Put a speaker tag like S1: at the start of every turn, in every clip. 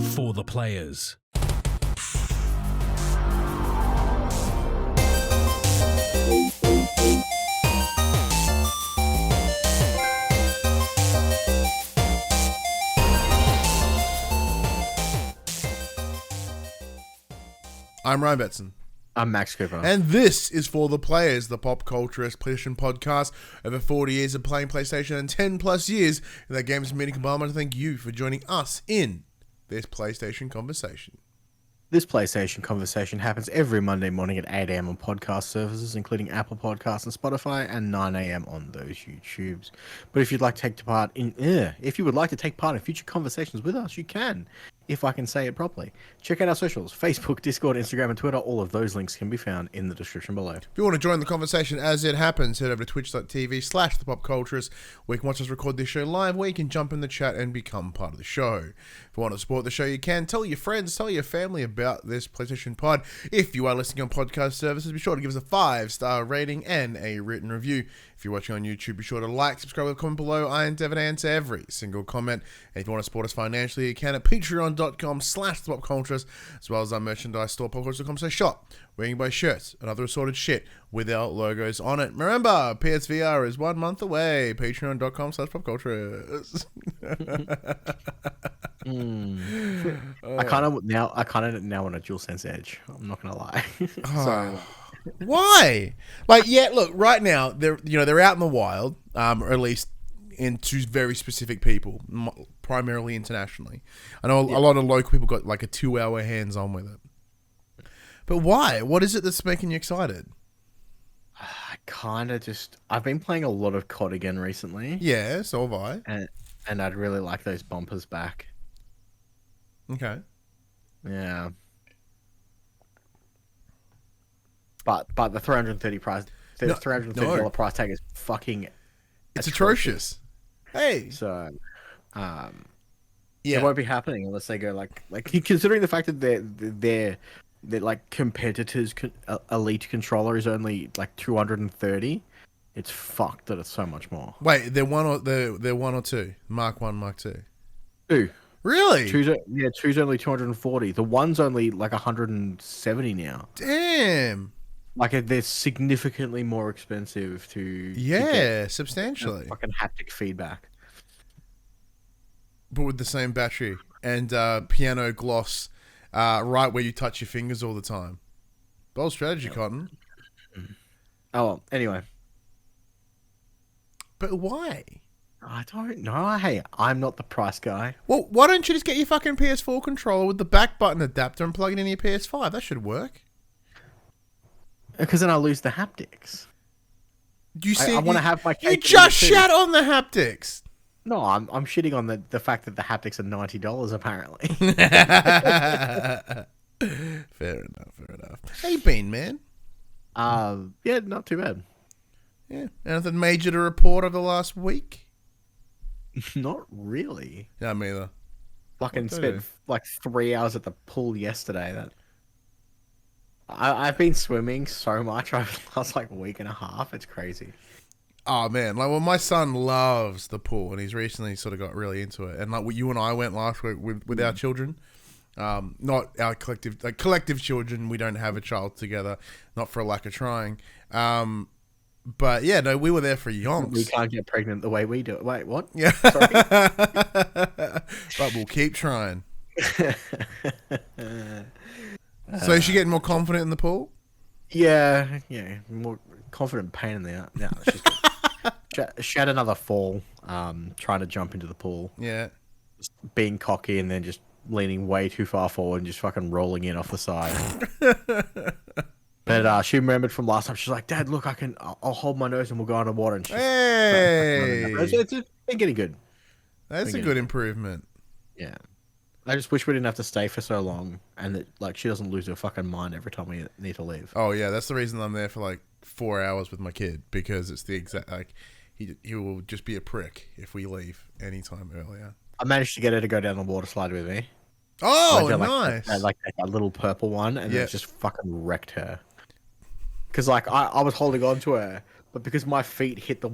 S1: For the players.
S2: I'm Ryan Betson.
S3: I'm Max Cooper.
S2: And this is For the Players, the pop culturist PlayStation podcast. Over 40 years of playing PlayStation and 10 plus years in that games meeting combined. I want to thank you for joining us in this PlayStation conversation.
S3: This PlayStation conversation happens every Monday morning at 8 a.m. on podcast services, including Apple Podcasts and Spotify, and 9 a.m. on those YouTubes. But if you'd like to take part in, if you would like to take part in future conversations with us, you can. If I can say it properly. Check out our socials, Facebook, Discord, Instagram, and Twitter. All of those links can be found in the description below. If
S2: you want to join the conversation as it happens, head over to twitch.tv/thepopculturist, where you can watch us record this show live, where you can jump in the chat and become part of the show. If you want to support the show, you can. Tell your friends, tell your family about this PlayStation pod. If you are listening on podcast services, be sure to give us a 5-star rating and a written review. If you're watching on YouTube, be sure to like, subscribe, and comment below. I endeavor to answer every single comment. And if you want to support us financially, you can at patreon.com/thepopculturist, as well as our merchandise store, popculturist.com/shop, where you can buy shirts and other assorted shit with our logos on it. Remember, PSVR is 1 month away. Patreon.com/popculturist.
S3: I kind of now want a DualSense Edge. I'm not gonna lie. So.
S2: Why? Like, yeah, look, right now they're out in the wild, or at least into very specific people, primarily internationally. I know a lot of local people got like a 2-hour hands-on with it. But why? What is it that's making you excited?
S3: I've been playing a lot of COD again recently.
S2: Yeah, so have I.
S3: And I'd really like those bumpers back.
S2: Okay.
S3: Yeah. But the $330 price tag is fucking.
S2: It's atrocious. Hey.
S3: So, it won't be happening unless they go like considering the fact that they're like competitors. Elite controller is only like 230. It's fucked that it's so much more.
S2: Wait, they're one or two? Mark 1, Mark 2.
S3: 2.
S2: Really?
S3: Two's only 240. The one's only like 170 now.
S2: Damn.
S3: Like they're significantly more expensive to
S2: get substantially
S3: fucking haptic feedback,
S2: but with the same battery and piano gloss, right where you touch your fingers all the time. Bold strategy, Cotton.
S3: Oh well, anyway.
S2: But why?
S3: I don't know. Hey, I'm not the price guy.
S2: Well, why don't you just get your fucking PS4 controller with the back button adapter and plug it into your PS5? That should work.
S3: Because then I'll lose the haptics.
S2: You see,
S3: I want to have my cake.
S2: You just shat on the haptics.
S3: No, I'm shitting on the fact that the haptics are $90 apparently.
S2: Fair enough. How you been, man?
S3: Yeah, not too bad.
S2: Yeah, anything major to report over the last week?
S3: Not really.
S2: Yeah, me either.
S3: Fucking spent like 3 hours at the pool yesterday. I've been swimming so much over the last like week and a half. It's crazy.
S2: Oh man, like my son loves the pool, and he's recently sort of got really into it. And like you and I went last week with our children, not our collective children. We don't have a child together, not for a lack of trying. But yeah, no, we were there for yonks.
S3: We can't get pregnant the way we do it. Wait, what?
S2: Yeah, but we'll keep trying. So is she getting more confident in the pool?
S3: Yeah, more confident pain in the ass. No, she's good. She had another fall, trying to jump into the pool.
S2: Yeah.
S3: Just being cocky and then just leaning way too far forward and just fucking rolling in off the side. But she remembered from last time. She's like, "Dad, look, I'll hold my nose and we'll go underwater." And she's it's been getting good.
S2: That's a good improvement.
S3: Yeah. I just wish we didn't have to stay for so long, and that like she doesn't lose her fucking mind every time we need to leave.
S2: Oh yeah, that's the reason I'm there for like 4 hours with my kid, because it's the exact like he will just be a prick if we leave anytime earlier.
S3: I managed to get her to go down the water slide with me.
S2: Oh,
S3: so
S2: nice!
S3: Like that little purple one, and it just fucking wrecked her. Because like I was holding on to her, but because my feet hit the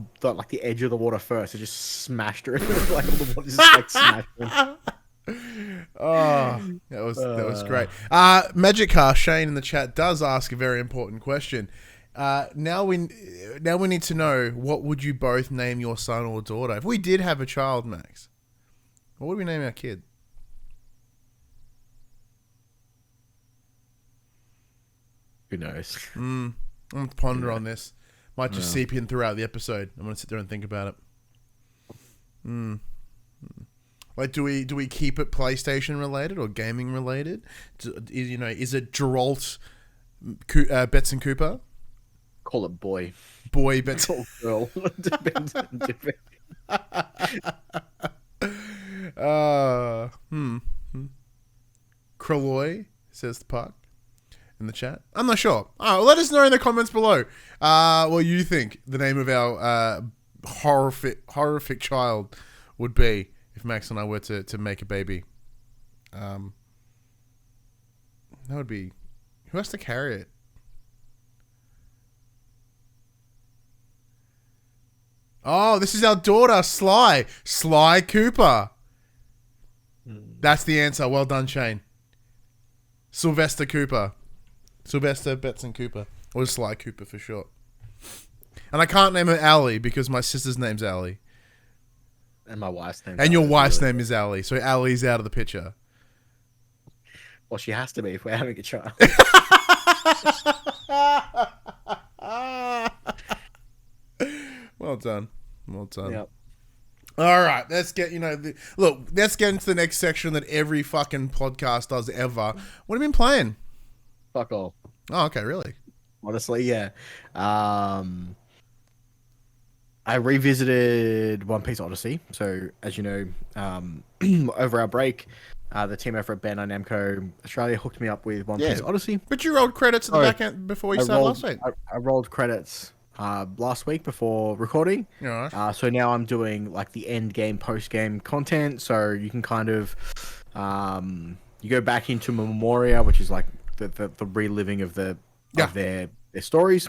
S3: edge of the water first, it just smashed her. Like all the water just like smashed her.
S2: Oh, that was great.
S3: Uh,
S2: Magic Car Shane in the chat does ask a very important question. Now we need to know, what would you both name your son or daughter if we did have a child, Max? What would we name our kid?
S3: who knows?
S2: I'm going to ponder on this. Might just seep in throughout the episode. I'm going to sit there and think about it. Like, do we keep it PlayStation related or gaming related? Is it Geralt, Betson Cooper?
S3: Call it boy.
S2: Boy Betson.
S3: Girl. Depends.
S2: Kraloy, says the puck in the chat. I'm not sure. Let us know in the comments below what you think the name of our horrific child would be if Max and I were to make a baby. That would be... Who has to carry it? Oh, this is our daughter, Sly. Sly Cooper. That's the answer. Well done, Shane. Sylvester Cooper. Sylvester Betson Cooper. Or Sly Cooper for short. And I can't name her Allie because my sister's name's Allie.
S3: And my wife's name.
S2: And your wife's name is Allie. So Allie's out of the picture.
S3: Well, she has to be if we're having a child.
S2: Well done. Well done.
S3: Yep.
S2: All right, let's get let's get into the next section that every fucking podcast does ever. What have you been playing?
S3: Fuck all.
S2: Oh, okay, really?
S3: Honestly, yeah. I revisited One Piece Odyssey. So, as you know, over our break, the team over at Bandai Namco Australia hooked me up with One Piece Odyssey.
S2: But you rolled credits at the back end before we started last week.
S3: I rolled credits last week before recording.
S2: Right.
S3: So now I'm doing like the end game, post game content. So you can kind of you go back into Memoria, which is like the reliving of of their stories,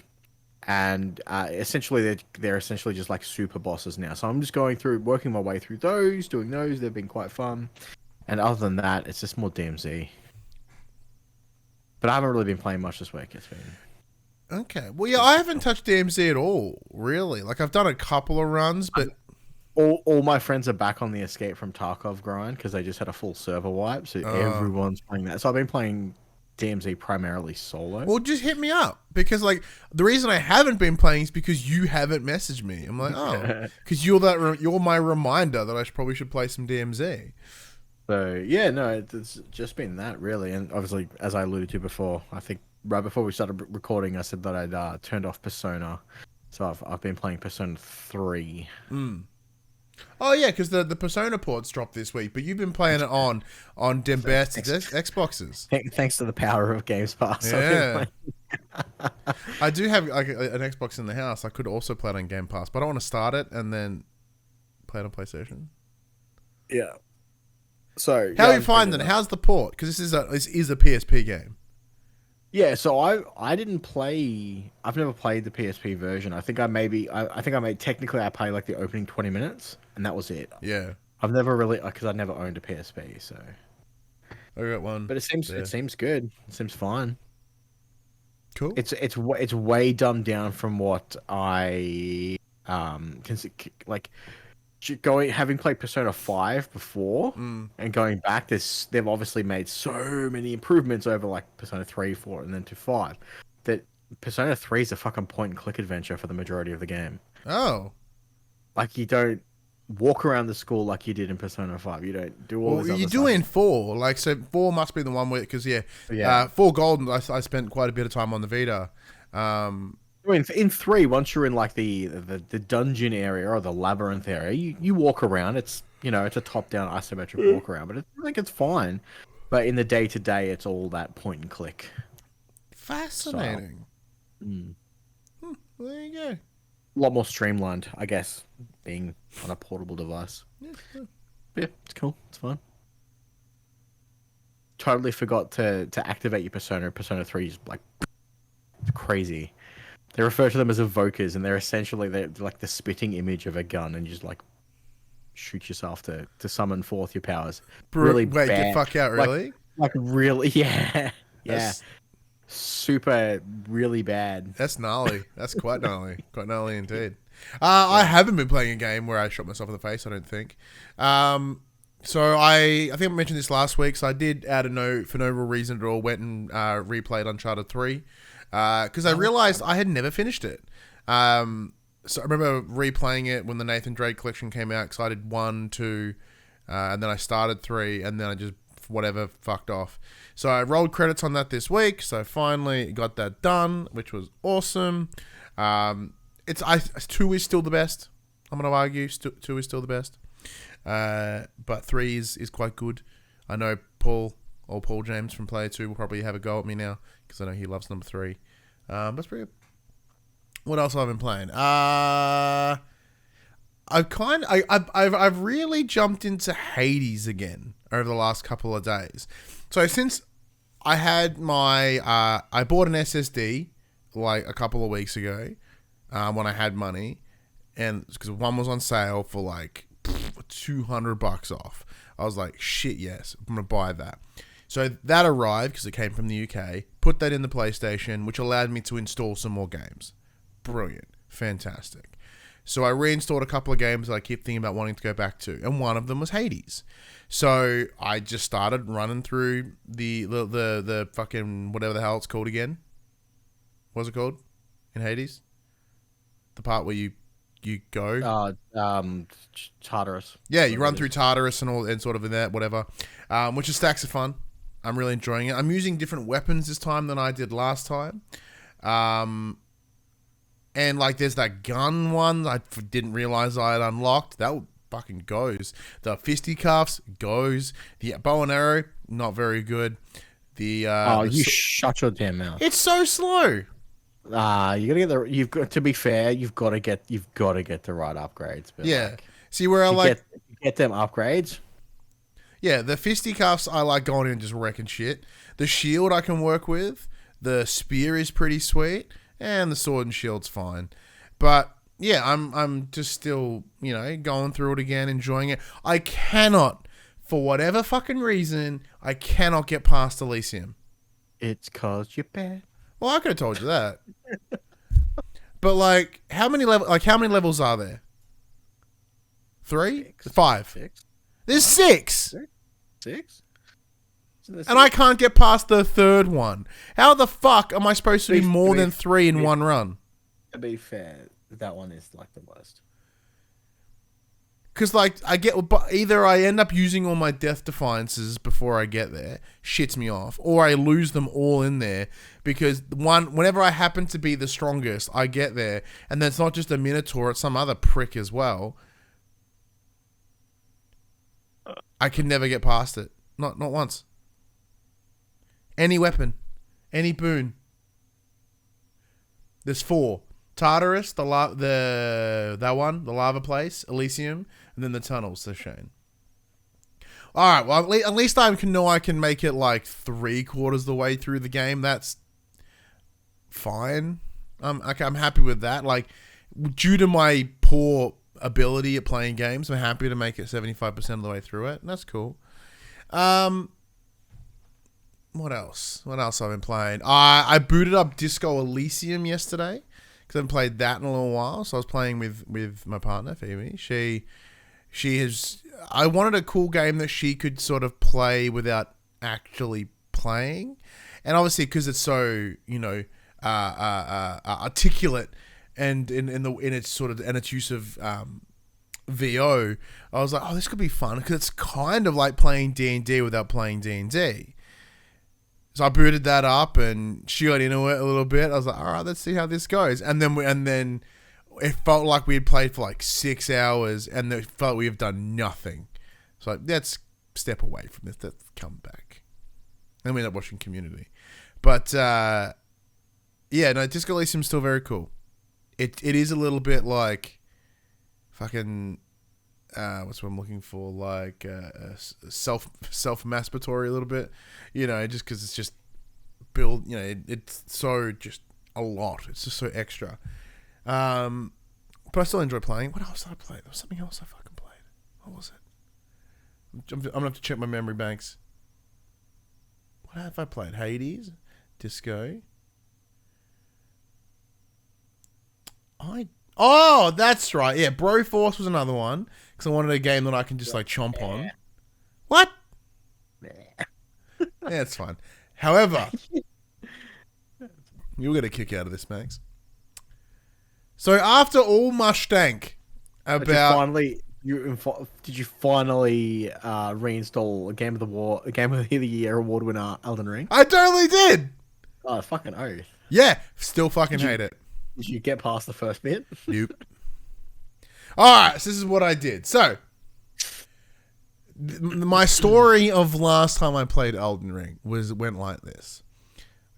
S3: and essentially they're essentially just like super bosses now. So I'm just working my way through those, doing those. They've been quite fun, and other than that, it's just more DMZ. But I haven't really been playing much this week. It's been
S2: okay. Well, yeah, I haven't touched DMZ at all, really. Like, I've done a couple of runs, but
S3: all my friends are back on the Escape from Tarkov grind because they just had a full server wipe, so everyone's playing that. So I've been playing DMZ primarily solo.
S2: Well, just hit me up, because like the reason I haven't been playing is because you haven't messaged me. I'm like, oh, because you're my reminder that I probably should play some DMZ.
S3: So yeah, no, it's just been that really, and obviously as I alluded to before, I think right before we started recording, I said that I'd turned off Persona, so I've been playing Persona 3.
S2: Oh yeah, because the Persona ports dropped this week, but you've been playing it on them best Xboxes.
S3: Thanks to the power of Games Pass.
S2: Yeah. I do have like an Xbox in the house. I could also play it on Game Pass, but I don't want to start it and then play it on PlayStation.
S3: Yeah. So
S2: how are you finding it? How's the port? Because this is a PSP game.
S3: Yeah, so I didn't play. I've never played the PSP version. I think I technically I played like the opening 20 minutes, and that was it.
S2: Yeah.
S3: I've never really, because I never owned a PSP, so.
S2: I got one.
S3: But it seems good. It seems fine.
S2: Cool.
S3: It's way dumbed down from what I like. Having played Persona 5 before and going back, they've obviously made so many improvements over like Persona 3, 4, and then to 5 that Persona 3 is a fucking point and click adventure for the majority of the game.
S2: Oh.
S3: Like, you don't walk around the school like you did in Persona 5. You don't do all this other
S2: you do
S3: stuff.
S2: in 4. Like, so 4 must be the one where, because 4 Golden, I spent quite a bit of time on the Vita.
S3: In 3, once you're in like the dungeon area or the labyrinth area, you walk around. It's it's a top down isometric walk around, but I think it's fine. But in the day to day, it's all that point and click.
S2: Fascinating. Well, there you go.
S3: A lot more streamlined, I guess, being on a portable device. Yeah, it's cool. It's fun. Totally forgot to activate your Persona. Persona 3 is like crazy. They refer to them as evokers, and they're essentially they're like the spitting image of a gun, and you just like shoot yourself to summon forth your powers.
S2: Wait,
S3: bad.
S2: get fuck out, really?
S3: Like really, yeah, yeah.
S2: That's,
S3: Super, really bad.
S2: that's gnarly. That's quite gnarly. Quite gnarly indeed. I haven't been playing a game where I shot myself in the face, I don't think. So I think I mentioned this last week. So I did, for no real reason at all, went and replayed Uncharted 3 because I realized I had never finished it. So I remember replaying it when the Nathan Drake collection came out because I did 1, 2, and then I started 3, and then I just fucked off. So I rolled credits on that this week. So finally got that done, which was awesome. 2 is still the best. I'm gonna argue 2 is still the best. But 3 is quite good. I know Paul James from Player 2 will probably have a go at me now because I know he loves number 3. That's pretty good. What else have I been playing? I've really jumped into Hades again over the last couple of days. So since I had I bought an SSD like a couple of weeks ago when I had money, and because one was on sale for like $200 off. I was like, shit, yes, I'm gonna buy that. So that arrived because it came from the UK. Put that in the PlayStation, which allowed me to install some more games. Brilliant, fantastic. So I reinstalled a couple of games that I keep thinking about wanting to go back to, and one of them was Hades. So I just started running through the fucking whatever the hell it's called again. What's it called in Hades? The part where you go.
S3: Tartarus.
S2: Yeah, you run through Tartarus and sort of in that whatever, which is stacks of fun. I'm really enjoying it. I'm using different weapons this time than I did last time. And like there's that gun one I didn't realize I had unlocked. That fucking goes. The fisticuffs goes. The bow and arrow, not very good.
S3: You shut your damn mouth.
S2: It's so slow.
S3: You've got to be fair. You've got to get the right upgrades. But
S2: yeah. See where I
S3: get them upgrades.
S2: Yeah, the fisticuffs I like going in and just wrecking shit. The shield I can work with. The spear is pretty sweet, and the sword and shield's fine. But yeah, I'm just still going through it again, enjoying it. I cannot, for whatever fucking reason, I cannot get past Elysium.
S3: It's 'cause you're bad.
S2: Well, I could have told you that. But like, how many levels are there? 3?
S3: 6.
S2: 5.
S3: 6.
S2: There's 6.
S3: 6.
S2: And I can't get past the 3rd one. How the fuck am I supposed to do more than 3 in one run?
S3: To be fair, that one is like the worst.
S2: Because like either I end up using all my death defiances before I get there, shits me off, or I lose them all in there because whenever I happen to be the strongest, I get there, and then it's not just a Minotaur, it's some other prick as well. I can never get past it. Not once. Any weapon. Any boon. There's 4. Tartarus, the lava place, Elysium, and then the tunnels, the Shane. Alright, well, at least I can make it like 3/4 the way through the game. That's fine. I'm happy with that. Like, due to my poor ability at playing games, I'm happy to make it 75% of the way through it, and that's cool. What else? What else I've been playing? I booted up Disco Elysium yesterday because I haven't played that in a little while. So I was playing with my partner Phoebe. She has. I wanted a cool game that she could sort of play without actually playing, and obviously because it's so articulate and in its sort of and its use of VO, I was like, oh, this could be fun because it's kind of like playing D&D without playing D&D. So I booted that up and she got into it a little bit. I was like, all right, let's see how this goes. And then it felt like we had played for like 6 hours and it felt we have done nothing. So let's step away from this. Let's come back. And we ended up watching Community. But yeah, no, Disco Elysium's still very cool. It is a little bit like fucking what's what I'm looking for, like self-masturbatory a little bit, just because it's just it's so just a lot. It's just so extra. But I still enjoy playing. What else did I play? There was something else I fucking played. What was it? I'm gonna have to check my memory banks. What have I played? Hades, Disco. Oh, that's right. Yeah, Broforce was another one because I wanted a game that I can just like chomp on. What? Yeah, it's fine. However, you'll get a kick out of this, Max. So after all my stank about
S3: did you finally reinstall a Game of the Year award winner, Elden Ring?
S2: I totally did.
S3: Oh, fucking oath.
S2: Yeah, still fucking hate it.
S3: Did you get past the first bit?
S2: Nope. All right, so this is what I did. So, my story of last time I played Elden Ring went like this.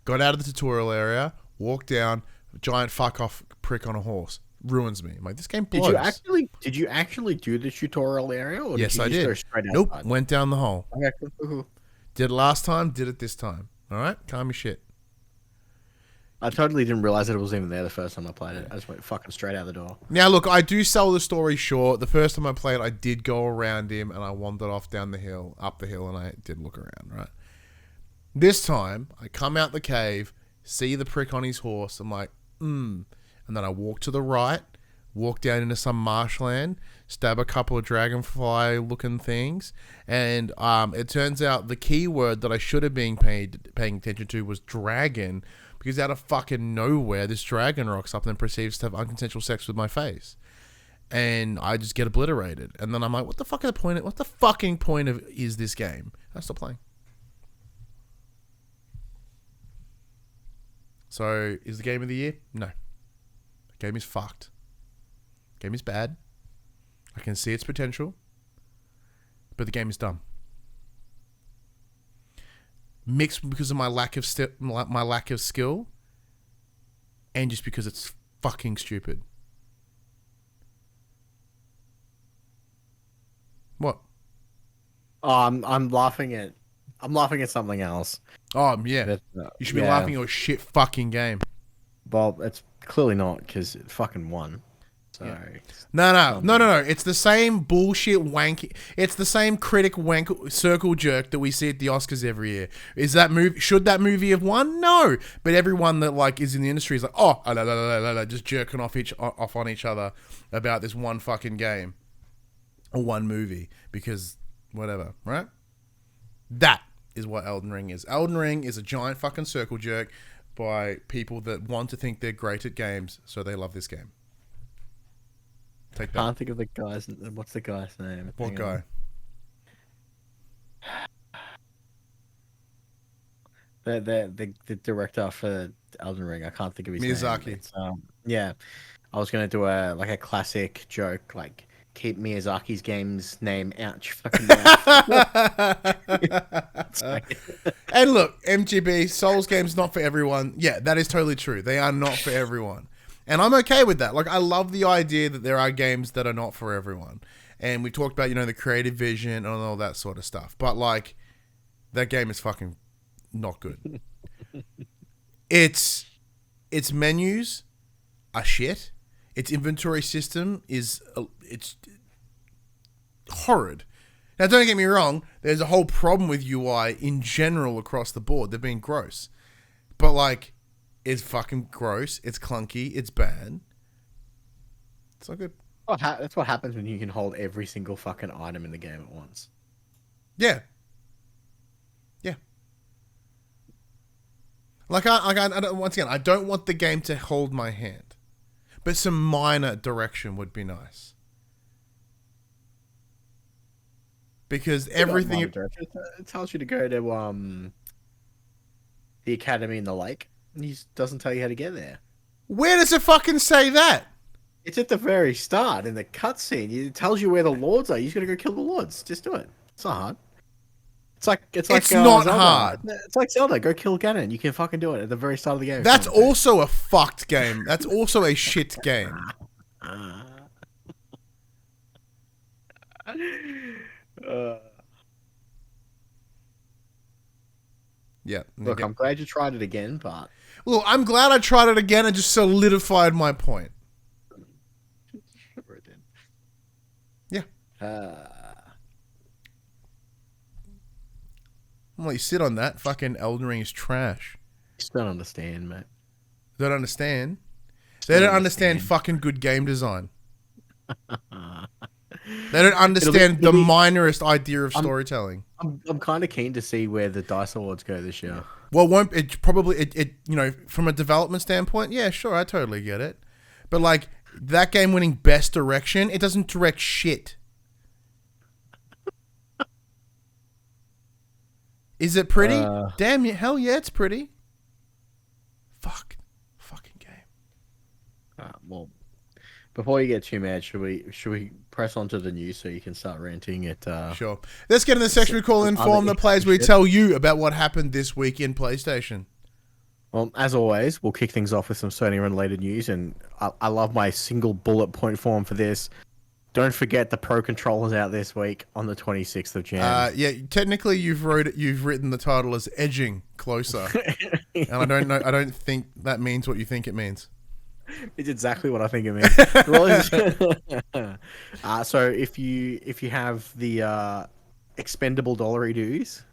S2: Got out of the tutorial area, walked down, giant fuck off prick on a horse. Ruins me. I'm like, this game blows.
S3: Did you actually do the tutorial area? Or
S2: Yes,
S3: did you
S2: I
S3: just
S2: did.
S3: Go straight
S2: Nope,
S3: outside?
S2: went down the hole.
S3: Okay, cool.
S2: Did it last time, did it this time. All right, calm your shit.
S3: I totally didn't realize that it was even there the first time I played it. I just went fucking straight out the door.
S2: Now, look, I do sell the story short. The first time I played, I did go around him and I wandered off down the hill, up the hill, and I did look around, right? This time, I come out the cave, see the prick on his horse. I'm like, And then I walk to the right, walk down into some marshland, stab a couple of dragonfly-looking things, and it turns out the key word that I should have been paying attention to was dragon, because out of fucking nowhere, this dragon rocks up and proceeds to have unconsensual sex with my face. And I just get obliterated. And then I'm like, what the fucking point is this game? I stop playing. So, is the game of the year? No. The game is fucked. The game is bad. I can see its potential. But the game is dumb. Mixed because of my lack of skill, and just because it's fucking stupid. What?
S3: Oh, I'm laughing at something else.
S2: Oh yeah, you should be laughing at a shit fucking game.
S3: Well, it's clearly not because it fucking won. So
S2: No. It's the same bullshit wank. It's the same critic wank circle jerk that we see at the Oscars every year. Should that movie have won? No. But everyone that like is in the industry is like, just jerking off on each other about this one fucking game or one movie because whatever, right? That is what Elden Ring is. Elden Ring is a giant fucking circle jerk by people that want to think they're great at games, so they love this game. Take that.
S3: Can't think of the guy's. What's the guy's name?
S2: What guy?
S3: The director for Elden Ring. I can't think of his
S2: Miyazaki.
S3: name. It's, yeah, I was gonna do a classic joke like keep Miyazaki's game's name out your fucking mouth.
S2: And look, MGB Souls games not for everyone. Yeah, that is totally true. They are not for everyone. And I'm okay with that. Like, I love the idea that there are games that are not for everyone. And we talked about, the creative vision and all that sort of stuff. But, like, that game is fucking not good. Its menus are shit. Its inventory system is... it's horrid. Now, don't get me wrong. There's a whole problem with UI in general across the board. They're being gross. But, like... it's fucking gross. It's clunky. It's bad. It's not good.
S3: That's what happens when you can hold every single fucking item in the game at once.
S2: Yeah. Yeah. Like, once again, I don't want the game to hold my hand. But some minor direction would be nice. Because everything...
S3: It tells you to go to the academy in the lake. He doesn't tell you how to get there.
S2: Where does it fucking say that?
S3: It's at the very start in the cutscene. It tells you where the lords are. You just gotta go kill the lords. Just do it. It's not hard. It's not
S2: Zelda. Hard.
S3: It's like Zelda. Go kill Ganon. You can fucking do it at the very start of the game.
S2: That's also a fucked game. That's also a shit game. Yeah.
S3: Look, I'm glad you tried it again, but...
S2: Well, I'm glad I tried it again and just solidified my point. Yeah. I'm like, sit on that. Fucking Elden Ring is trash.
S3: Just don't understand, mate.
S2: Don't understand. They don't understand fucking good game design. They don't understand the minorest idea of storytelling.
S3: I'm kind of keen to see where the DICE Awards go this year.
S2: Well, won't it probably you know, from a development standpoint, yeah, sure, I totally get it. But like that game winning best direction, it doesn't direct shit. Is it pretty? Damn, hell yeah, it's pretty. Fucking game.
S3: Well, before you get too mad, should we press on to the news so you can start ranting it?
S2: Sure. Let's get in the section we call Inform the Players, where we tell you about what happened this week in PlayStation.
S3: Well, as always, we'll kick things off with some Sony-related news, and I love my single bullet point form for this. Don't forget the Pro Controller's out this week on the 26th of Jan.
S2: Yeah, technically you've written the title as Edging Closer. And I don't think that means what you think it means.
S3: It's exactly what I think it means. So if you have the expendable dollary dues,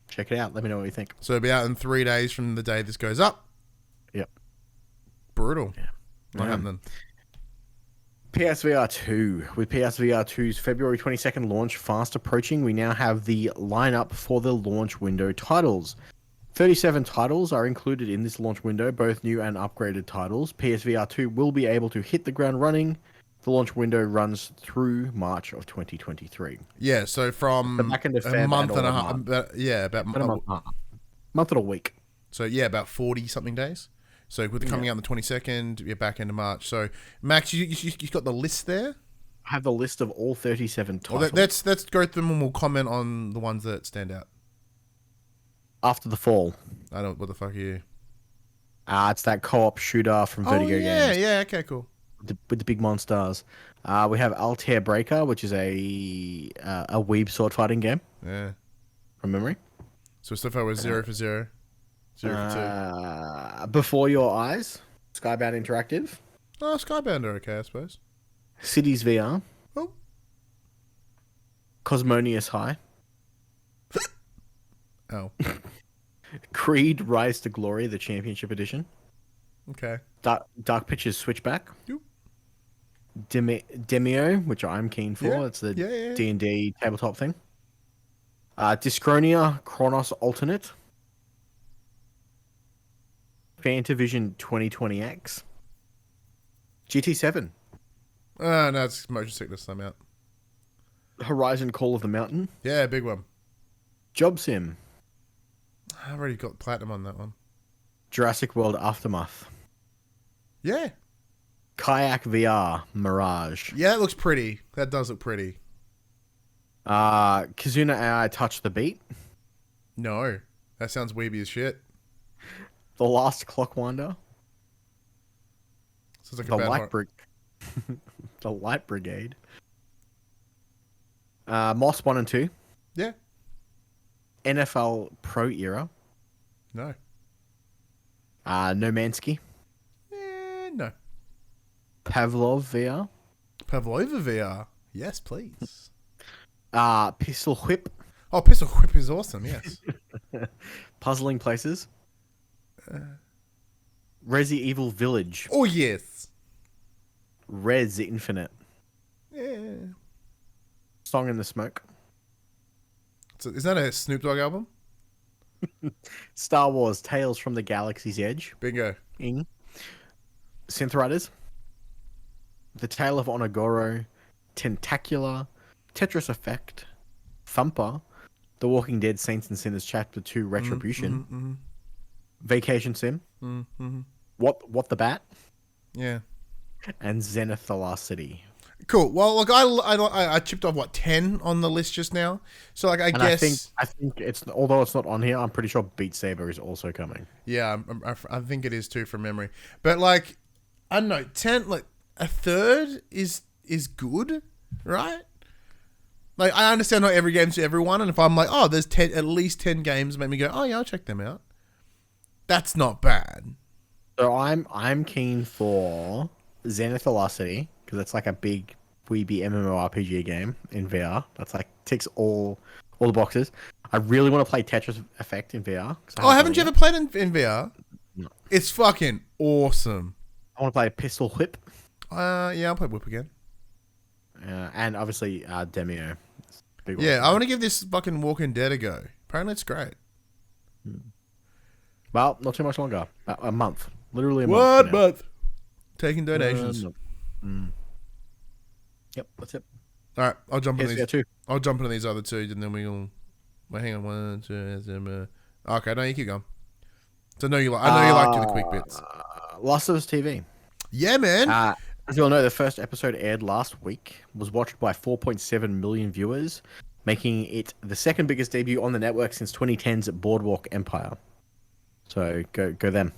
S3: check it out. Let me know what you think.
S2: So it'll be out in 3 days from the day this goes up.
S3: Yep.
S2: Brutal. Yeah. Not happening.
S3: PSVR 2. With PSVR 2's February 22nd launch fast approaching, we now have the lineup for the launch window titles. 37 titles are included in this launch window, both new and upgraded titles. PSVR 2 will be able to hit the ground running. The launch window runs through March of 2023.
S2: Yeah, so from
S3: the back end of
S2: a month and a half.
S3: About a month and a week.
S2: So yeah, about 40 something days. So with coming out on the 22nd, you're back end of March. So Max, you got the list there?
S3: I have the list of all 37 titles.
S2: Well, let's go through them and we'll comment on the ones that stand out.
S3: After the Fall.
S2: I don't. What the fuck are you?
S3: It's that co-op shooter from Vertigo Games.
S2: Yeah. Okay, cool.
S3: With the big monsters. We have Altair Breaker, which is a weeb sword fighting game.
S2: Yeah.
S3: From memory.
S2: So so far we're 0 for 0. 0 for 2.
S3: Before Your Eyes. Skybound Interactive.
S2: Oh, Skybound are okay, I suppose.
S3: Cities VR.
S2: Oh.
S3: Cosmonius High.
S2: Oh.
S3: Creed Rise to Glory, the Championship Edition.
S2: Okay.
S3: Dark Pictures Switchback.
S2: Yep.
S3: Demio, which I'm keen for.
S2: Yeah.
S3: It's the D&D tabletop thing. Dyschronia Chronos Alternate. Fantavision 2020X. GT7.
S2: No, it's motion sickness. I'm out.
S3: Horizon Call of the Mountain.
S2: Yeah, big one.
S3: Job Sim.
S2: I've already got platinum on that one.
S3: Jurassic World Aftermath.
S2: Yeah.
S3: Kayak VR Mirage.
S2: Yeah, that looks pretty. That does look pretty.
S3: Kizuna AI Touch the Beat.
S2: No. That sounds weeby as shit.
S3: The Last Clockwinder.
S2: Sounds like
S3: the Light The Light Brigade. Moss 1 and 2.
S2: Yeah.
S3: NFL Pro Era.
S2: No.
S3: No Mansky.
S2: No.
S3: Pavlov VR.
S2: Pavlova VR. Yes, please.
S3: Pistol Whip.
S2: Oh, Pistol Whip is awesome, yes.
S3: Puzzling Places. Resi Evil Village.
S2: Oh, yes.
S3: Res Infinite.
S2: Yeah.
S3: Song in the Smoke.
S2: So, is that a Snoop Dogg album?
S3: Star Wars Tales from the Galaxy's Edge.
S2: Bingo.
S3: Synth Riders. The Tale of Onogoro. Tentacular. Tetris Effect. Thumper. The Walking Dead Saints and Sinners Chapter 2 Retribution. Vacation Sim. What the Bat.
S2: Yeah.
S3: And Zenith the Last City.
S2: Cool. Well, look, I chipped off 10 on the list just now. So like I guess
S3: I think it's, although it's not on here, I'm pretty sure Beat Saber is also coming.
S2: Yeah, I think it is too from memory. But like I don't know, 10 like a third is good, right? Like I understand not every game's for everyone, and if I'm like, oh, there's at least 10 games, make me go, oh yeah, I'll check them out. That's not bad.
S3: So I'm keen for Zenith the Last City, because it's like a big weeby MMORPG game in VR. That's like ticks all all the boxes. I really want to play Tetris Effect in VR.
S2: Oh, haven't you ever played in VR?
S3: No.
S2: It's fucking awesome.
S3: I want to play Pistol Whip.
S2: Yeah, I'll play Whip again.
S3: And obviously Demio. Big one.
S2: Yeah, I want to give this fucking Walking Dead a go. Apparently it's great.
S3: Well, not too much longer. About a month. Literally a
S2: What
S3: month.
S2: month? Taking donations.
S3: Yep, that's it.
S2: All right, I'll jump into
S3: PSVR
S2: these.
S3: 2.
S2: I'll jump into these other two, and then we'll. Wait, hang on. 1, 2, okay, no, you keep going. So I know you like to do the quick bits.
S3: Last of Us TV.
S2: Yeah, man.
S3: As you all know, the first episode aired last week, was watched by 4.7 million viewers, making it the second biggest debut on the network since 2010's Boardwalk Empire. So go them.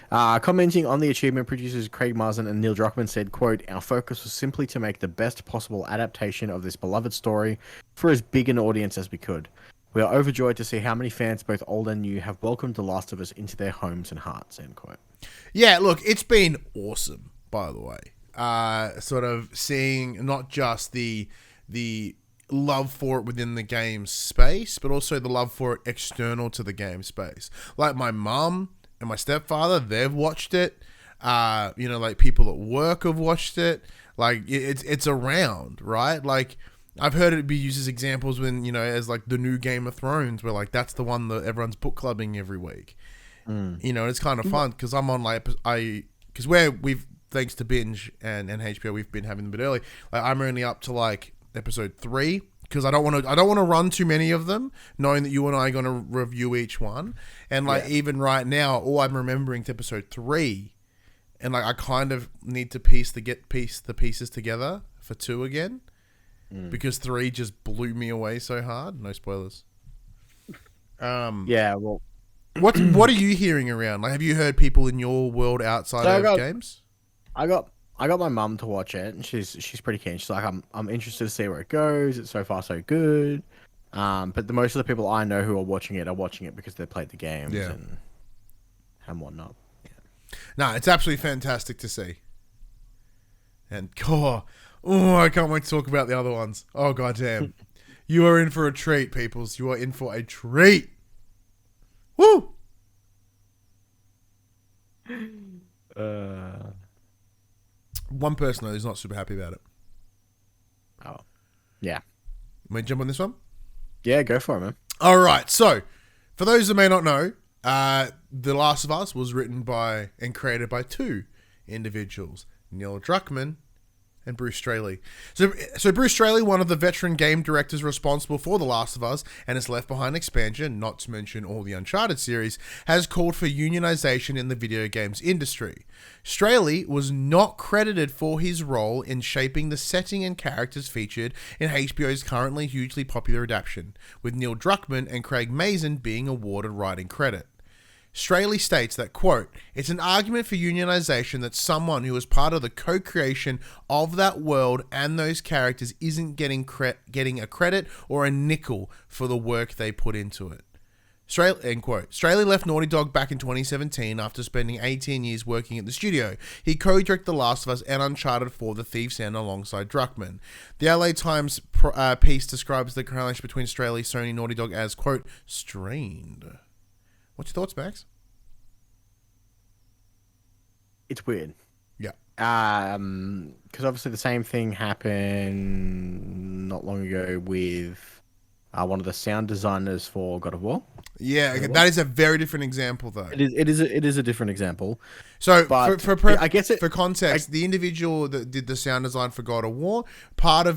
S3: Commenting on the achievement, producers Craig Mazin and Neil Druckmann said, quote, "Our focus was simply to make the best possible adaptation of this beloved story for as big an audience as we could. We are overjoyed to see how many fans, both old and new, have welcomed The Last of Us into their homes and hearts," end quote.
S2: Yeah, look, it's been awesome, by the way. Sort of seeing not just the love for it within the game space, but also the love for it external to the game space. Like my mum and my stepfather, they've watched it. Like people at work have watched it. Like it's around, right? Like I've heard it be used as examples when, as like the new Game of Thrones, where like that's the one that everyone's book clubbing every week. It's kind of fun because I'm on because we've thanks to Binge and HBO, we've been having them a bit early. Like I'm only up to like episode 3 because I don't want to run too many of them, knowing that you and I are going to review each one. And even right now, all I'm remembering is episode 3, and like I kind of need to piece the pieces together for 2 again, because 3 just blew me away so hard. No spoilers.
S3: Yeah, well,
S2: what are you hearing around? Like, have you heard people in your world outside of games?
S3: I got my mum to watch it, and she's pretty keen. She's like, I'm interested to see where it goes. It's so far so good. But most of the people I know who are watching it because they played the games and whatnot. Yeah.
S2: No, it's absolutely fantastic to see. And I can't wait to talk about the other ones. Oh goddamn, you are in for a treat, peoples. You are in for a treat. Woo! One person though who's not super happy about it.
S3: Oh, yeah.
S2: Want to jump on this one?
S3: Yeah, go for it, man.
S2: All right. So, for those that may not know, The Last of Us was written by and created by 2 individuals, Neil Druckmann and Bruce Straley. So Bruce Straley, one of the veteran game directors responsible for The Last of Us and its Left Behind expansion, not to mention all the Uncharted series, has called for unionization in the video games industry. Straley was not credited for his role in shaping the setting and characters featured in HBO's currently hugely popular adaptation, with Neil Druckmann and Craig Mazin being awarded writing credit. Straley states that, quote, "It's an argument for unionization that someone who was part of the co-creation of that world and those characters isn't getting a credit or a nickel for the work they put into it." Straley, end quote. Straley left Naughty Dog back in 2017 after spending 18 years working at the studio. He co-directed The Last of Us and Uncharted 4: The Thief's End alongside Druckmann. The LA Times piece describes the relationship between Straley, Sony, and Naughty Dog as, quote, "strained." What's your thoughts, Max?
S3: It's weird.
S2: Yeah.
S3: Because obviously the same thing happened not long ago with one of the sound designers for God of War.
S2: Yeah, that is a very different example, though.
S3: It is a different example.
S2: So,
S3: but I guess
S2: for context, the individual that did the sound design for God of War, part of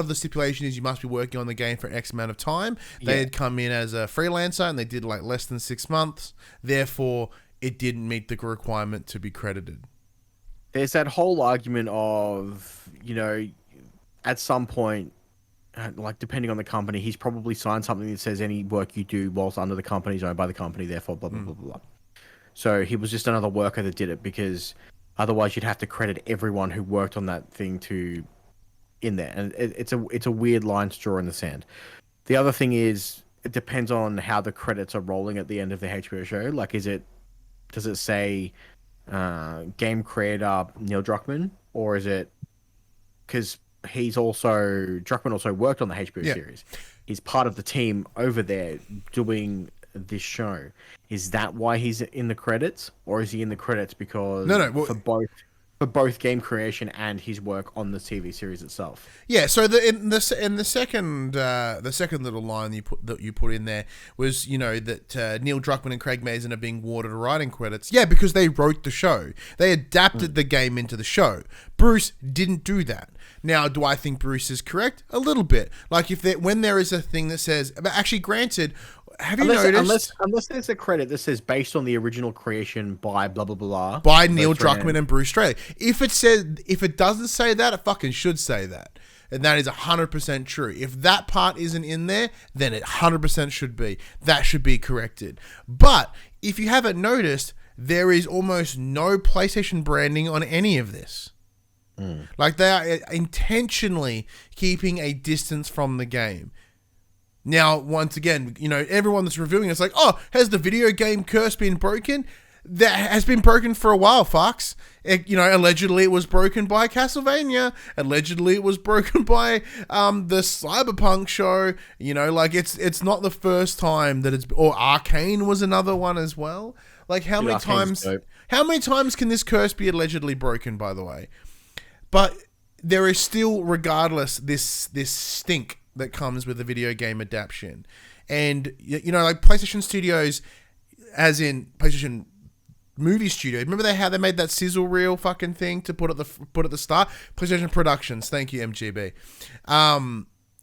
S2: the stipulation is you must be working on the game for X amount of time. They had come in as a freelancer and they did like less than 6 months. Therefore, it didn't meet the requirement to be credited.
S3: There's that whole argument of, at some point, like depending on the company, he's probably signed something that says any work you do whilst under the company is owned by the company, therefore blah, blah, blah, blah, blah. So he was just another worker that did it because otherwise you'd have to credit everyone who worked on that thing in there, and it's a weird line to draw in the sand. The other thing is it depends on how the credits are rolling at the end of the HBO show. Like, does it say game creator Neil Druckmann, or is it because Druckmann also worked on the HBO series? He's part of the team over there doing this show. Is that why he's in the credits, or is he in the credits because
S2: No. Well,
S3: for both game creation and his work on the TV series itself?
S2: yeah. So the second little line you put in there was, you know, that Neil Druckmann and Craig Mazin are being awarded writing credits. Yeah, because they wrote the show. They adapted the game into the show. Bruce didn't do that. Now, do I think Bruce is correct? A little bit. Like when there is a thing that says, but actually, granted, have you noticed?
S3: Unless there's a credit that says based on the original creation by blah blah blah
S2: by Neil Druckmann and Bruce Straley. If it doesn't say that, it fucking should say that. And that is 100% true. If that part isn't in there, then it 100% should be. That should be corrected. But if you haven't noticed, there is almost no PlayStation branding on any of this. Like, they are intentionally keeping a distance from the game. Now, once again, you know, everyone that's reviewing it's like, oh, has the video game curse been broken? That has been broken for a while, fucks. You know, allegedly it was broken by Castlevania. Allegedly it was broken by the Cyberpunk show. You know, like, it's not the first time that or Arcane was another one as well. Like, how many times can this curse be allegedly broken, by the way? But there is still, regardless, this stink that comes with a video game adaptation. And, you know, like PlayStation Studios, as in PlayStation Movie Studio, remember how they made that sizzle reel fucking thing to put at the start? PlayStation Productions, thank you, MGB.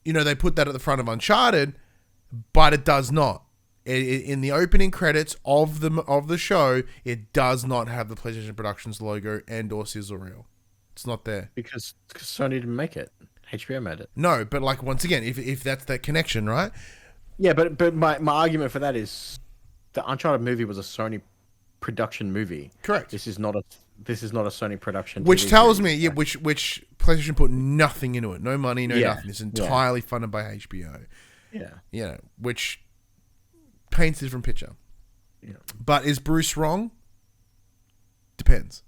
S2: You know, they put that at the front of Uncharted, but it does not. In the opening credits of the show, it does not have the PlayStation Productions logo and or sizzle reel. It's not there.
S3: Because Sony didn't make it. HBO made it.
S2: No, but like, once again, if that's that connection, right?
S3: Yeah, but my argument for that is the Uncharted movie was a Sony production movie.
S2: Correct.
S3: This is not a Sony production.
S2: Which
S3: TV
S2: tells
S3: series.
S2: me, yeah, which PlayStation put nothing into it. No money, no nothing. It's entirely funded by HBO.
S3: Yeah.
S2: You know, which paints a different picture.
S3: Yeah.
S2: But is Bruce wrong? Depends.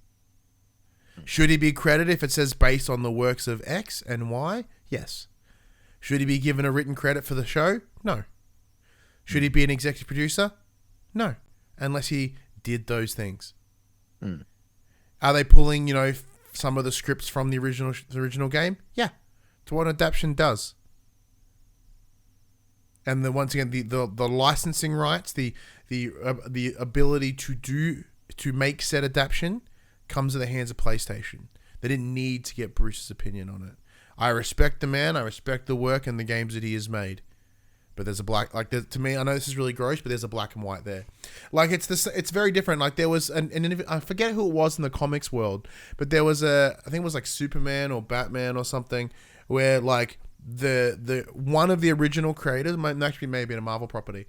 S2: Should he be credited if it says based on the works of X and Y? Yes. Should he be given a written credit for the show? No. Should he be an executive producer? No. Unless he did those things. Are they pulling, you know, some of the scripts from the original game? Yeah. It's what an adaptation does. And then once again, the licensing rights, the ability to make said adaptation comes in the hands of PlayStation. They didn't need to get Bruce's opinion on it. I respect the man. I respect the work and the games that he has made. But there's to me, I know this is really gross, but there's a black and white there. Like, it's very different. Like, there was I forget who it was in the comics world, but there was I think it was like Superman or Batman or something, where like the one of the original creators, might actually maybe in a Marvel property,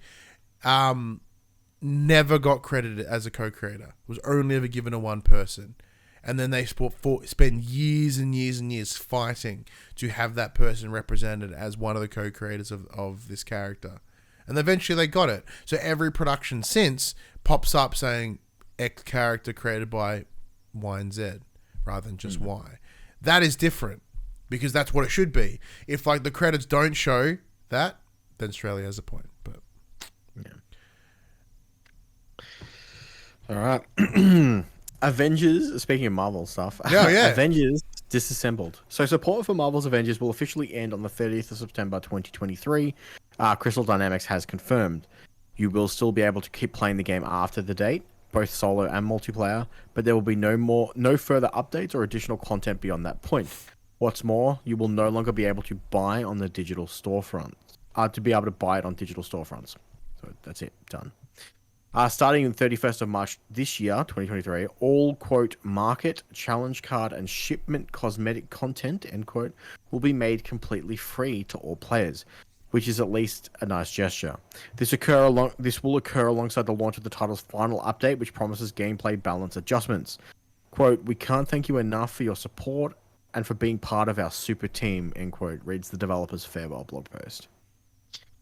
S2: never got credited as a co-creator. Was only ever given to one person. And then they spend years and years and years fighting to have that person represented as one of the co-creators of this character. And eventually they got it. So every production since pops up saying X character created by Y and Z rather than just Y. That is different because that's what it should be. If like the credits don't show that, then Australia has a point. But
S3: yeah. All right. Avengers, speaking of Marvel stuff, Avengers Disassembled. So support for Marvel's Avengers will officially end on the 30th of September 2023. Crystal Dynamics has confirmed. You will still be able to keep playing the game after the date, both solo and multiplayer, but there will be no further updates or additional content beyond that point. What's more, you will no longer be able to buy on the digital storefront. To be able to buy it on digital storefronts. So that's it, done. Starting on 31st of March this year, 2023, all, quote, market, challenge card, and shipment cosmetic content, end quote, will be made completely free to all players, which is at least a nice gesture. This will occur alongside the launch of the title's final update, which promises gameplay balance adjustments. Quote, we can't thank you enough for your support and for being part of our super team, end quote, reads the developer's farewell blog post.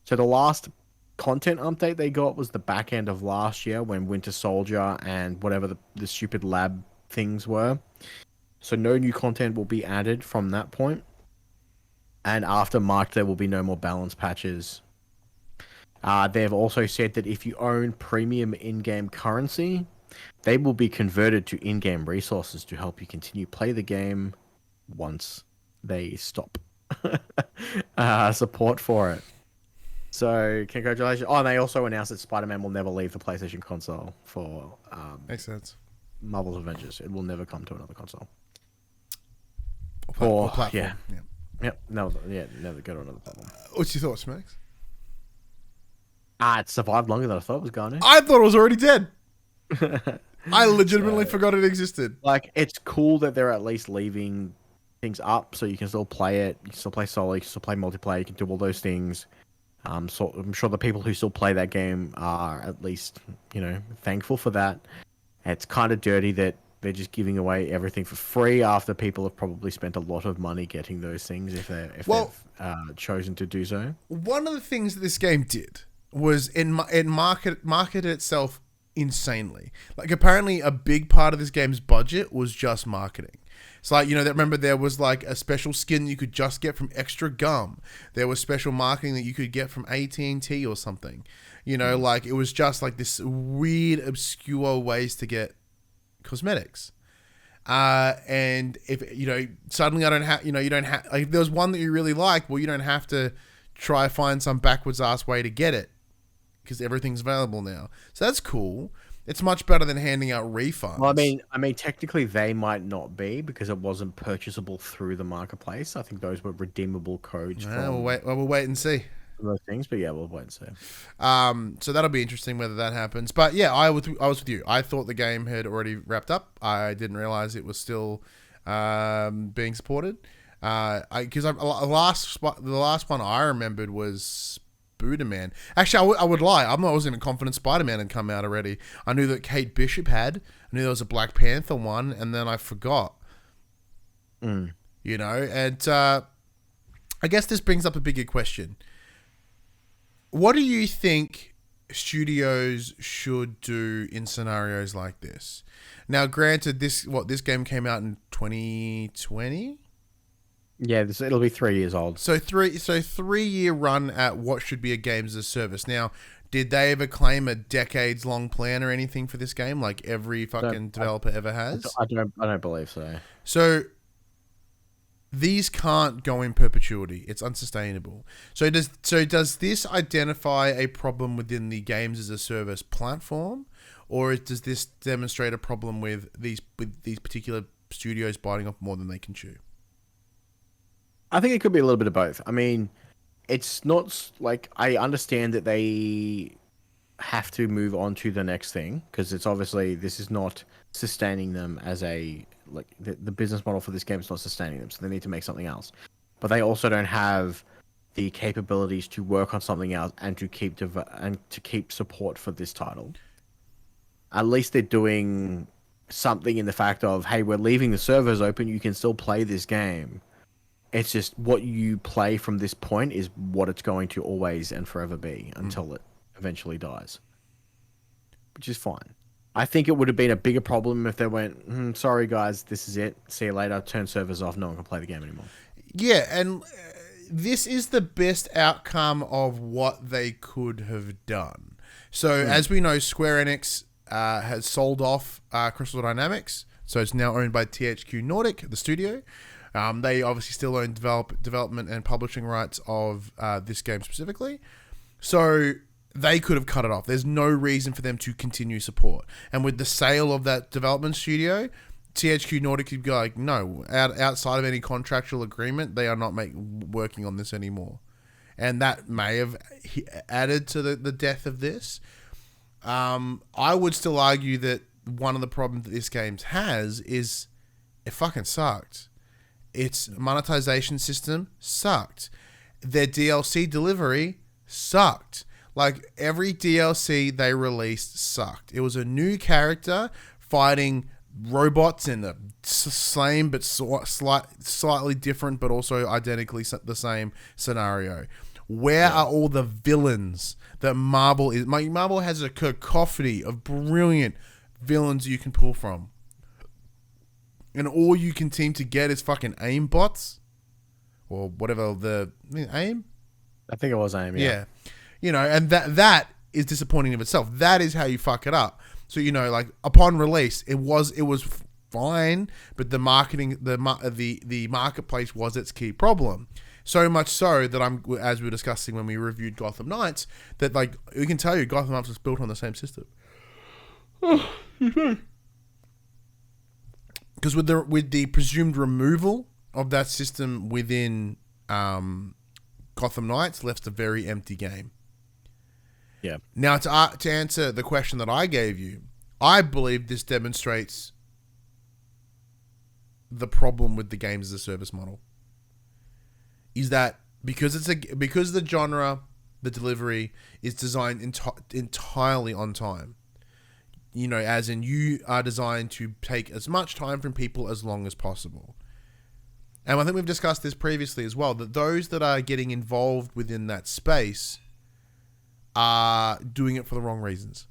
S3: So the last content update they got was the back end of last year when Winter Soldier and whatever the stupid lab things were. So no new content will be added from that point. And after March, there will be no more balance patches. They've also said that if you own premium in-game currency, they will be converted to in-game resources to help you continue play the game once they stop support for it. So congratulations. Oh, and they also announced that Spider-Man will never leave the PlayStation console for
S2: Makes sense.
S3: Marvel's Avengers. It will never come to another console.
S2: Or platform.
S3: Yeah. Yep. No. Yeah. Never go to another platform.
S2: What's your thoughts, Max?
S3: It survived longer than I thought it was going to.
S2: I thought it was already dead. I legitimately forgot it existed.
S3: Like, it's cool that they're at least leaving things up so you can still play it. You can still play solo. You can still play multiplayer. You can do all those things. So I'm sure the people who still play that game are at least, thankful for that. It's kind of dirty that they're just giving away everything for free after people have probably spent a lot of money getting those things if they've chosen to do so.
S2: One of the things that this game did was it marketed itself insanely. Like, apparently a big part of this game's budget was just marketing. It's like, remember there was like a special skin you could just get from Extra Gum. There was special marketing that you could get from AT&T or something. Like, it was just like this weird, obscure ways to get cosmetics. And if, suddenly I don't have, you don't have, like, if there was one that you really like, well, you don't have to try find some backwards ass way to get it because everything's available now. So that's cool. It's much better than handing out refunds.
S3: Well, I mean, technically they might not be because it wasn't purchasable through the marketplace. I think those were redeemable codes.
S2: We'll wait and see.
S3: Those things, but yeah, we'll wait and see.
S2: So that'll be interesting whether that happens. But yeah, I was with you. I thought the game had already wrapped up. I didn't realize it was still being supported. Because the last one I remembered was Buddha-Man. Actually, I would lie. I wasn't even confident Spider-Man had come out already. I knew that Kate Bishop had. I knew there was a Black Panther one, and then I forgot. And I guess this brings up a bigger question. What do you think studios should do in scenarios like this? Now, granted, this game came out in 2020.
S3: Yeah, it'll be 3 years old.
S2: So 3-year run at what should be a games as a service. Now, did they ever claim a decades long plan or anything for this game, like every fucking developer ever has?
S3: I don't believe so.
S2: So these can't go in perpetuity. It's unsustainable. So does this identify a problem within the games as a service platform, or does this demonstrate a problem with these particular studios biting off more than they can chew?
S3: I think it could be a little bit of both. I mean, it's not like I understand that they have to move on to the next thing because it's obviously this is not sustaining them as the business model for this game is not sustaining them, so they need to make something else. But they also don't have the capabilities to work on something else and to keep support for this title. At least they're doing something in the fact of, hey, we're leaving the servers open. You can still play this game. It's just what you play from this point is what it's going to always and forever be until it eventually dies, which is fine. I think it would have been a bigger problem if they went, sorry guys, this is it. See you later. Turn servers off. No one can play the game anymore.
S2: Yeah, and this is the best outcome of what they could have done. So as we know, Square Enix has sold off Crystal Dynamics. So it's now owned by THQ Nordic, the studio. They obviously still own development and publishing rights of this game specifically. So they could have cut it off. There's no reason for them to continue support. And with the sale of that development studio, THQ Nordic could go like, no, outside of any contractual agreement, they are not working on this anymore. And that may have added to the death of this. I would still argue that one of the problems that this game has is it fucking sucked. Its monetization system sucked. Their DLC delivery sucked. Like, every DLC they released sucked. It was a new character fighting robots in the same but slightly different but also identically the same scenario. Where are all the villains that Marvel is? Marvel has a cacophony of brilliant villains you can pull from. And all you can seem to get is fucking aimbots. or whatever AIM.
S3: I think it was AIM. Yeah.
S2: You know, and that is disappointing of itself. That is how you fuck it up. So, you know, like upon release, it was fine, but the marketing, the marketplace was its key problem. So much so that as we were discussing when we reviewed Gotham Knights, that like we can tell you Gotham Knights was built on the same system. Because with the presumed removal of that system within Gotham Knights, left a very empty game.
S3: Yeah.
S2: Now, to answer the question that I gave you, I believe this demonstrates the problem with the games as a service model. Is that because the genre, the delivery is designed entirely on time. You know, as in you are designed to take as much time from people as long as possible. And I think we've discussed this previously as well, that those that are getting involved within that space are doing it for the wrong reasons.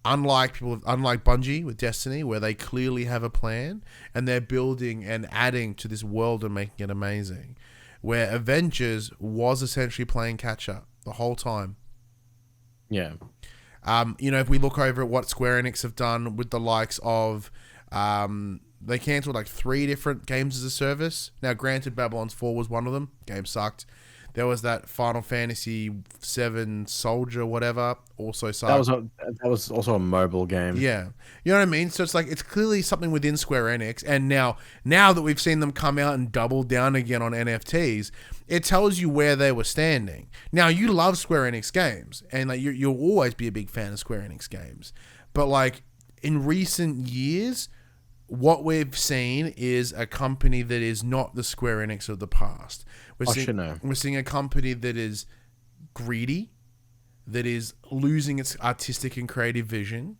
S2: Unlike Bungie with Destiny, where they clearly have a plan and they're building and adding to this world and making it amazing. Where Avengers was essentially playing catch up the whole time.
S3: Yeah.
S2: You know, if we look over at what Square Enix have done with the likes of, they cancelled like 3 different games as a service. Now, granted, Babylon's 4 was one of them. Game sucked. There was that Final Fantasy 7 Soldier, whatever, also sucked.
S3: That was also a mobile game.
S2: Yeah. You know what I mean? So it's like, it's clearly something within Square Enix. And now that we've seen them come out and double down again on NFTs, it tells you where they were standing. Now, you love Square Enix games, and like you'll always be a big fan of Square Enix games. But like in recent years, what we've seen is a company that is not the Square Enix of the past. We're seeing a company that is greedy, that is losing its artistic and creative vision.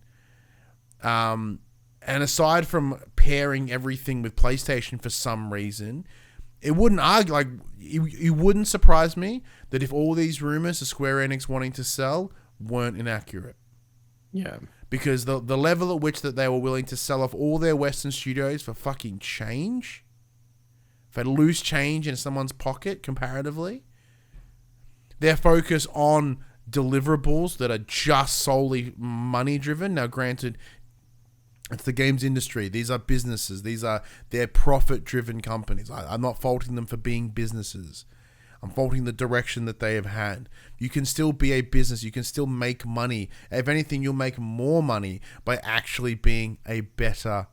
S2: And aside from pairing everything with PlayStation for some reason, it wouldn't surprise me that if all these rumors of Square Enix wanting to sell weren't inaccurate.
S3: Yeah.
S2: Because the level at which that they were willing to sell off all their Western studios for fucking change, for loose change in someone's pocket comparatively, their focus on deliverables that are just solely money driven. Now, granted, it's the games industry. These are businesses. They're profit driven companies. I'm not faulting them for being businesses. I'm faulting the direction that they have had. You can still be a business. You can still make money. If anything, you'll make more money by actually being a better,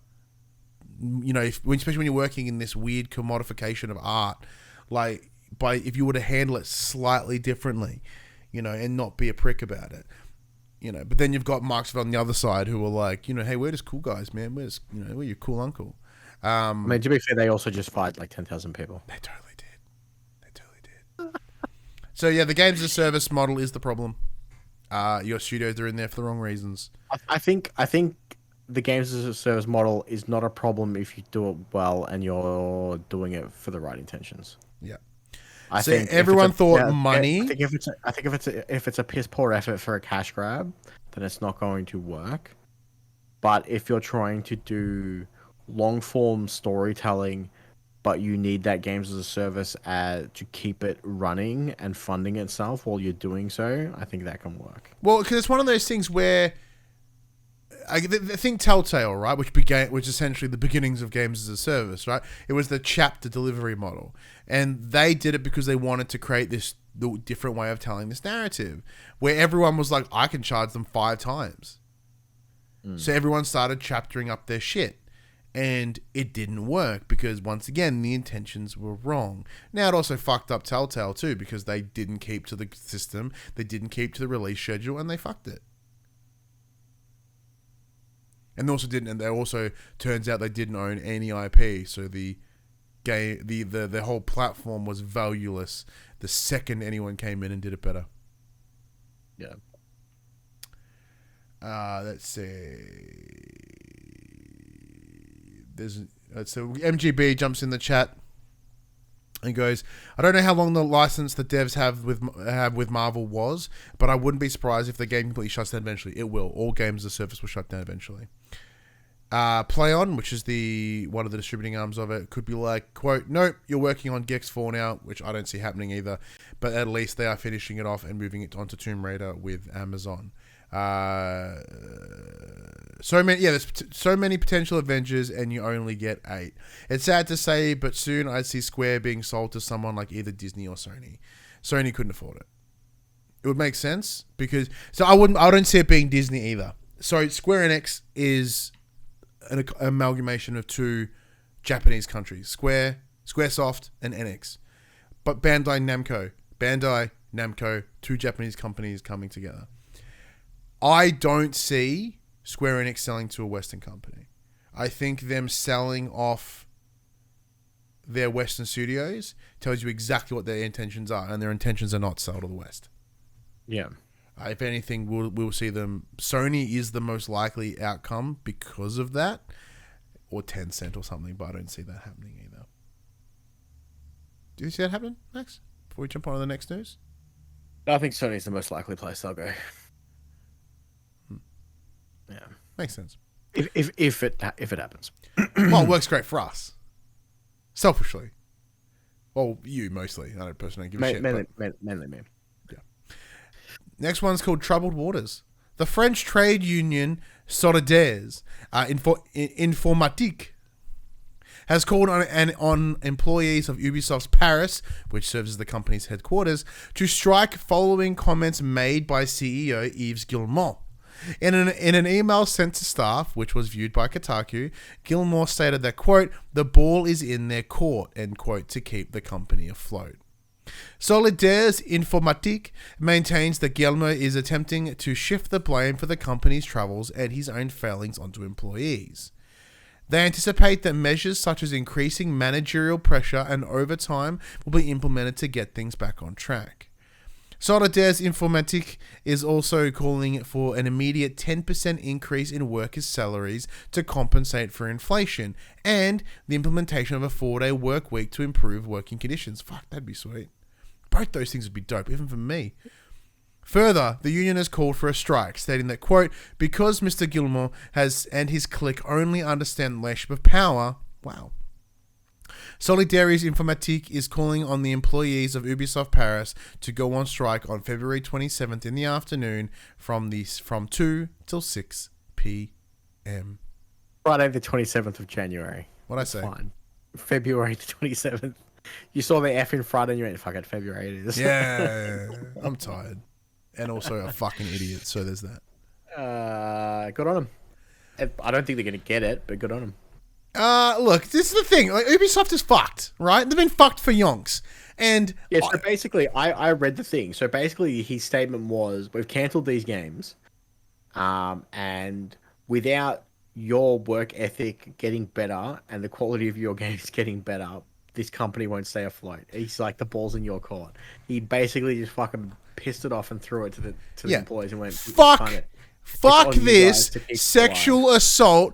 S2: you know, especially when you're working in this weird commodification of art, like if you were to handle it slightly differently, you know, and not be a prick about it, you know. But then you've got marks on the other side who are like, you know, hey, we're just cool guys, man. We're your cool uncle.
S3: I mean, to be fair, they also just fired like 10,000 people.
S2: They totally did. So yeah, the games as a service model is the problem. Your studios are in there for the wrong reasons.
S3: I think the games as a service model is not a problem if you do it well and you're doing it for the right intentions.
S2: Yeah.
S3: I
S2: so
S3: think
S2: everyone thought money.
S3: I think if it's a piss poor effort for a cash grab, then it's not going to work. But if you're trying to do long form storytelling, but you need that games as a service to keep it running and funding itself while you're doing so, I think that can work.
S2: Well, because it's one of those things where the thing Telltale, right, which essentially the beginnings of games as a service, right? It was the chapter delivery model, and they did it because they wanted to create the different way of telling this narrative, where everyone was like, I can charge them 5 times. So everyone started chaptering up their shit. And it didn't work because, once again, the intentions were wrong. Now, it also fucked up Telltale too because they didn't keep to the system, they didn't keep to the release schedule, and they fucked it. And they also turns out they didn't own any IP, so the whole platform was valueless the second anyone came in and did it better.
S3: Yeah.
S2: Let's see. So MGB jumps in the chat and goes, I don't know how long the license the devs have with Marvel was, but I wouldn't be surprised if the game completely shuts down eventually. It will. All games as a service will shut down eventually. PlayOn, which is one of the distributing arms of it, could be like, quote, nope, you're working on Gex 4 now, which I don't see happening either. But at least they are finishing it off and moving it onto Tomb Raider with Amazon. There's so many potential Avengers, and you only get 8. It's sad to say, but soon I'd see Square being sold to someone like either Disney or Sony. Sony couldn't afford it. It would make sense because I don't see it being Disney either. So Square Enix is an amalgamation of 2 Japanese countries, Squaresoft and Enix. But Bandai Namco, 2 Japanese companies coming together. I don't see Square Enix selling to a Western company. I think them selling off their Western studios tells you exactly what their intentions are, and their intentions are not sell to the West.
S3: Yeah.
S2: If anything, we'll see them. Sony is the most likely outcome because of that, or Tencent or something, but I don't see that happening either. Do you see that happen, Max? Before we jump on to the next news?
S3: I think Sony's the most likely place they'll go. Yeah,
S2: makes sense.
S3: If it happens,
S2: well, it works great for us. Selfishly, well, you mostly. I don't personally give a shit.
S3: Mainly me.
S2: Yeah. Next one's called Troubled Waters. The French trade union Solidaires Informatique has called on employees of Ubisoft Paris, which serves as the company's headquarters, to strike following comments made by CEO Yves Guillemot. In an email sent to staff, which was viewed by Kotaku, Guillemot stated that, quote, the ball is in their court, end quote, to keep the company afloat. Solidaires Informatique maintains that Guillemot is attempting to shift the blame for the company's troubles and his own failings onto employees. They anticipate that measures such as increasing managerial pressure and overtime will be implemented to get things back on track. Solidaires Informatique is also calling for an immediate 10% increase in workers' salaries to compensate for inflation and the implementation of a 4-day work week to improve working conditions. Fuck, that'd be sweet. Both those things would be dope, even for me. Further, the union has called for a strike, stating that, quote, because Mr. Guillemot and his clique only understand the relationship of power, wow. Solidaires Informatique is calling on the employees of Ubisoft Paris to go on strike on February 27th in the afternoon from 2 till 6 p.m.
S3: Friday the 27th of January.
S2: What'd I say?
S3: Fine. February the 27th. You saw the F in front and you went, fuck it, February it is.
S2: Yeah, I'm tired. And also a fucking idiot, so there's that.
S3: Good on them. I don't think they're going to get it, but good on them.
S2: Look, this is the thing. Like, Ubisoft is fucked, right? They've been fucked for yonks. And
S3: yeah, so basically, I read the thing. So basically, his statement was, we've cancelled these games, and without your work ethic getting better and the quality of your games getting better, this company won't stay afloat. He's like, the ball's in your court. He basically just fucking pissed it off and threw it to the employees and went,
S2: fuck this sexual assault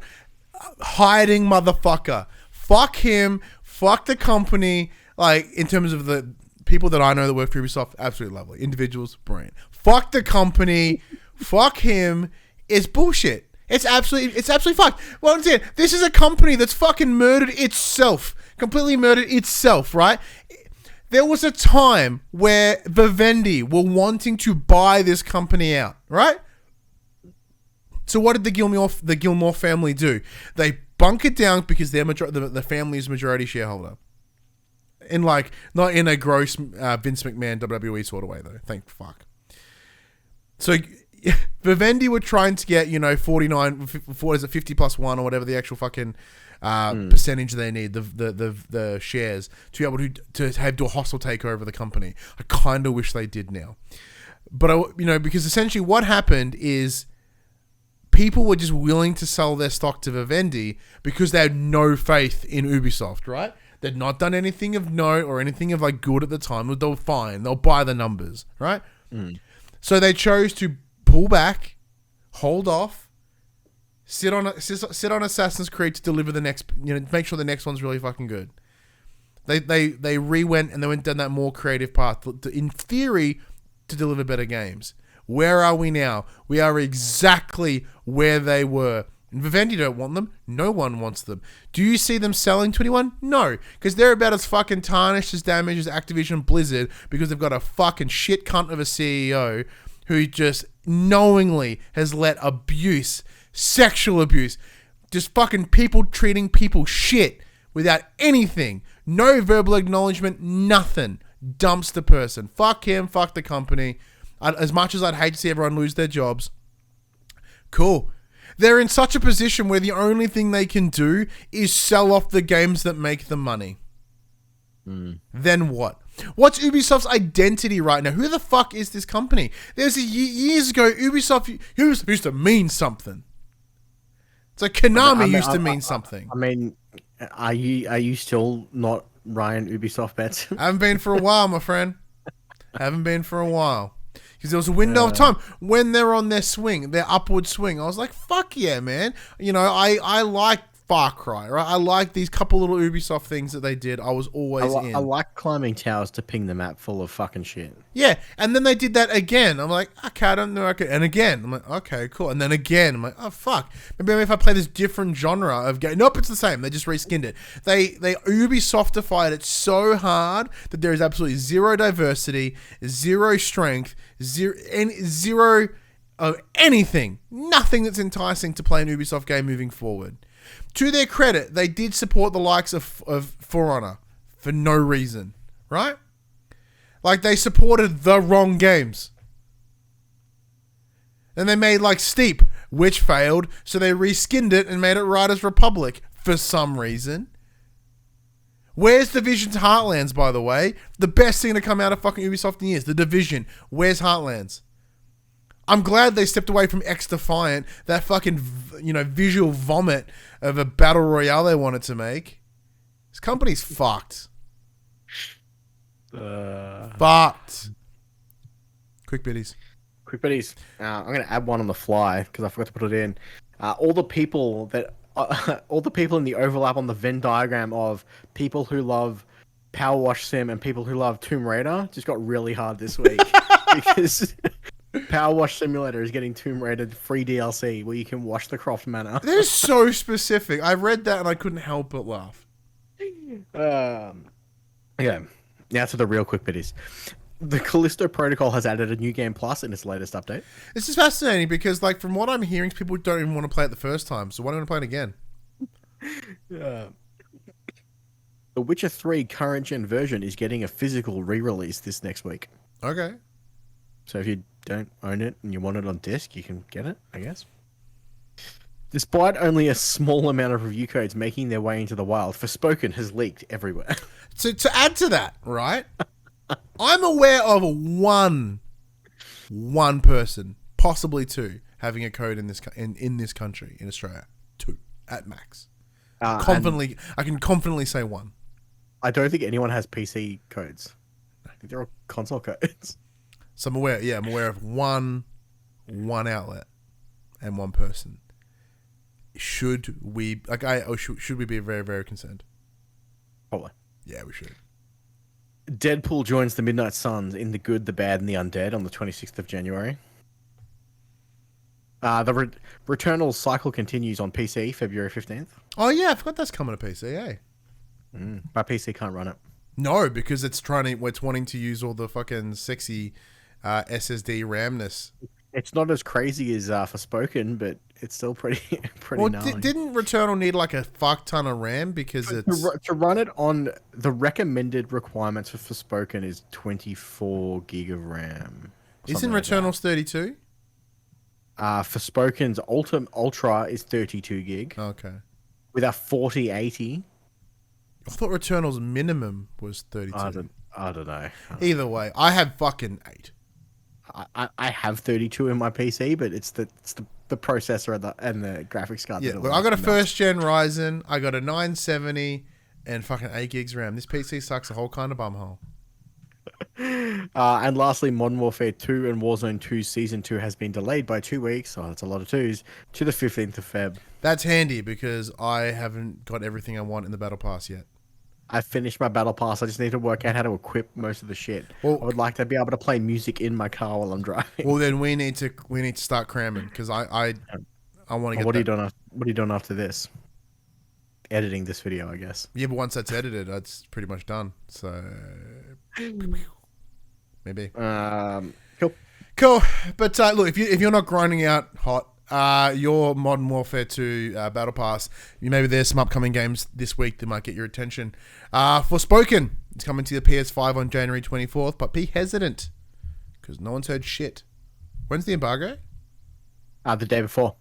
S2: hiding motherfucker. Fuck him. Fuck the company. Like, in terms of the people that I know that work for Ubisoft, absolutely lovely. Individuals, brilliant. Fuck the company. Fuck him. It's bullshit. It's absolutely fucked. Well, I'm saying, this is a company that's fucking murdered itself. Completely murdered itself, right? There was a time where Vivendi were wanting to buy this company out, right? So what did the Guillemot family do? They bunk it down because the family's majority shareholder. Not in a gross Vince McMahon WWE sort of way, though. Thank fuck. So Vivendi were trying to get 50 plus 1 or whatever the actual fucking percentage they need, the shares to be able to do a hostile takeover of the company. I kind of wish they did now, but because essentially what happened is, people were just willing to sell their stock to Vivendi because they had no faith in Ubisoft, right? They'd not done anything of note or anything of like good at the time. They were fine. They'll buy the numbers, right? So they chose to pull back, hold off, sit on Assassin's Creed to deliver the next, make sure the next one's really fucking good. They re-went and they went down that more creative path, in theory, to deliver better games. Where are we now? We are exactly where they were And Vivendi don't want them. No one wants them. Do you see them selling 21? No, because they're about as fucking tarnished as damaged as Activision Blizzard because they've got a fucking shit cunt of a CEO who just knowingly has let abuse, sexual abuse, just fucking people treating people shit without anything. No verbal acknowledgement, nothing. Dumps the person. Fuck him, fuck the company. As much as I'd hate to see everyone lose their jobs. Cool. They're in such a position where the only thing they can do is sell off the games that make them money. Then what? What's Ubisoft's identity right now? Who the fuck is this company? There's years ago, Ubisoft used to mean something. It's like Konami used to mean something.
S3: I mean, are you still not Ryan Ubisoft bets?
S2: I haven't been for a while, my friend. Haven't been for a while. Because there was a window of time when they're on their swing, their upward swing. I was like, fuck yeah, man. You know, I like Far Cry, right? I like these couple little Ubisoft things that they did. I was always in.
S3: I like climbing towers to ping the map full of fucking shit.
S2: Yeah, and then they did that again. I'm like, okay, I don't know. Okay. And again, I'm like, okay, cool. And then again, I'm like, oh, fuck. Maybe if I play this different genre of game. Nope, it's the same. They just reskinned it. They Ubisoftified it so hard that there is absolutely zero diversity, zero strength, zero of anything. Nothing that's enticing to play an Ubisoft game moving forward. To their credit, they did support the likes of For Honor for no reason, right? Like, they supported the wrong games. And they made, like, Steep, which failed, so they reskinned it and made it Riders Republic for some reason. Where's Division's Heartlands, by the way? The best thing to come out of fucking Ubisoft in years. The Division. Where's Heartlands? I'm glad they stepped away from X-Defiant, that fucking, visual vomit of a battle royale they wanted to make. This company's fucked. Fucked. Quick biddies.
S3: I'm going to add one on the fly because I forgot to put it in. All the people in the overlap on the Venn diagram of people who love Power Wash Sim and people who love Tomb Raider just got really hard this week because Power Wash Simulator is getting Tomb Raider free DLC where you can wash the Croft Manor.
S2: They're so specific. I read that and I couldn't help but laugh.
S3: Yeah. Now to the real quick biddies. The Calisto Protocol has added a new game plus in its latest update.
S2: This is fascinating because, like, from what I'm hearing, people don't even want to play it the first time. So why don't I play it again?
S3: The Witcher 3 current gen version is getting a physical re-release this next week.
S2: Okay.
S3: So if you don't own it and you want it on disc, you can get it, I guess. Despite only a small amount of review codes making their way into the wild, Forspoken has leaked everywhere.
S2: So to add to that, right? I'm aware of one person, possibly two, having a code in this country, in Australia. 2 at max. I can confidently say 1.
S3: I don't think anyone has PC codes. I think they're all console codes.
S2: So I'm aware of one outlet and one person. Should we should we be very, very concerned?
S3: Probably.
S2: Yeah, we should.
S3: Deadpool joins the Midnight Suns in The Good, the Bad, and the Undead on the 26th of January. The Returnal cycle continues on PC February 15th.
S2: Oh yeah, I forgot that's coming to PC, eh?
S3: My PC can't run it.
S2: No, because it's wanting to use all the fucking sexy SSD RAMness.
S3: It's not as crazy as Forspoken, but it's still pretty gnarly.
S2: Didn't Returnal need like a fuck ton of RAM because
S3: to run it on the recommended requirements for Forspoken is 24 gig of RAM.
S2: Isn't Returnal's 32?
S3: Forspoken's Ultra is 32 gig.
S2: Okay.
S3: With a 4080.
S2: I thought Returnal's minimum was 32.
S3: I don't know.
S2: Either way, I have fucking 8.
S3: I have 32 in my PC, but it's the processor and the graphics card.
S2: Yeah, look, I got a first gen Ryzen, I got a 970, and fucking 8 gigs RAM. This PC sucks a whole kind of bumhole.
S3: And lastly, Modern Warfare 2 and Warzone 2 Season 2 has been delayed by 2 weeks. Oh, that's a lot of twos. To the 15th of Feb.
S2: That's handy because I haven't got everything I want in the Battle Pass yet.
S3: I finished my Battle Pass. I just need to work out how to equip most of the shit. Well, I would like to be able to play music in my car while I'm driving.
S2: Well, then we need to start cramming because I want to get
S3: What are you doing? What are you doing after this? Editing this video, I guess.
S2: Yeah, but once that's edited, it's pretty much done. So maybe.
S3: Cool.
S2: Cool. But look, if you're not grinding out hot, your Modern Warfare 2 Battle Pass, maybe there's some upcoming games this week that might get your attention. Forspoken is coming to the PS5 on January 24th, but be hesitant because no one's heard shit. When's the embargo?
S3: The day before.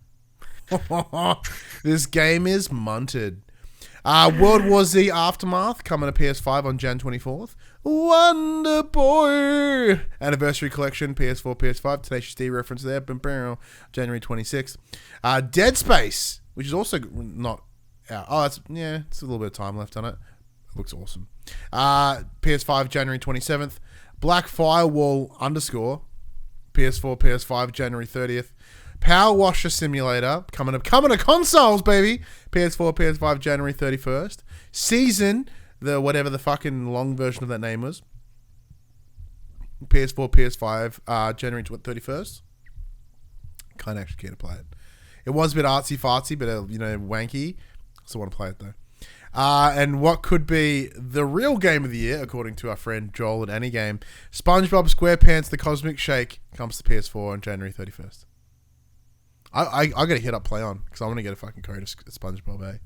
S2: This game is munted. World War Z Aftermath coming to PS5 on Jan 24th. Wonder Boy Anniversary Collection, PS4, PS5. Tenacious D reference there. January 26th. Dead Space, which is also not out. Oh, it's a little bit of time left on it. It looks awesome. PS5, January 27th. Black Firewall _ PS4, PS5, January 30th. Power Washer Simulator coming to consoles, baby. PS4, PS5, January 31st. Season, whatever the fucking long version of that name was. PS4, PS5, January 31st. Can't actually care to play it. It was a bit artsy fartsy, but wanky. Still want to play it though. And what could be the real game of the year, according to our friend Joel at Anygame, SpongeBob SquarePants: The Cosmic Shake comes to PS4 on January 31st. I got to hit up Play On because I want to get a fucking code of SpongeBob,